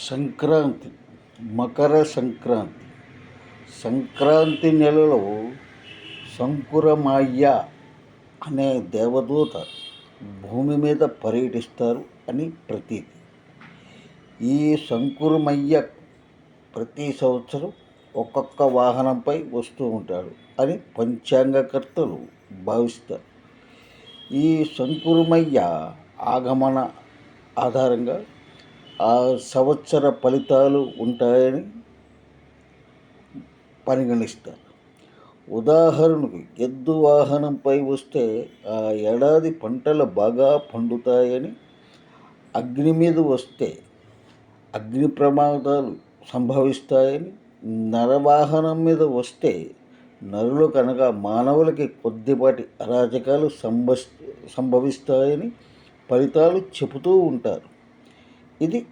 సంక్రాంతి, మకర సంక్రాంతి. సంక్రాంతి నెలలో సంకురమయ్య అనే దేవదూత భూమి మీద పర్యటిస్తారు అని ప్రతీతి. ఈ సంకురమయ్య ప్రతి సంవత్సరం ఒక్కొక్క వాహనంపై వస్తూ ఉంటాడు అని పంచాంగకర్తలు భావిస్తారు. ఈ సంకురమయ్య ఆగమన ఆధారంగా ఆ సంవత్సర ఫలితాలు ఉంటాయని పరిగణిస్తారు. ఉదాహరణకు ఎద్దు వాహనంపై వస్తే ఆ ఏడాది పంటలు బాగా పండుతాయని, అగ్ని మీద వస్తే అగ్ని ప్రమాదాలు సంభవిస్తాయని, నరవాహనం మీద వస్తే నరులు కనుక మానవులకి కొద్దిపాటి అరాచకాలు సంభవిస్తాయని ఫలితాలు చెబుతూ ఉంటారు. ఇది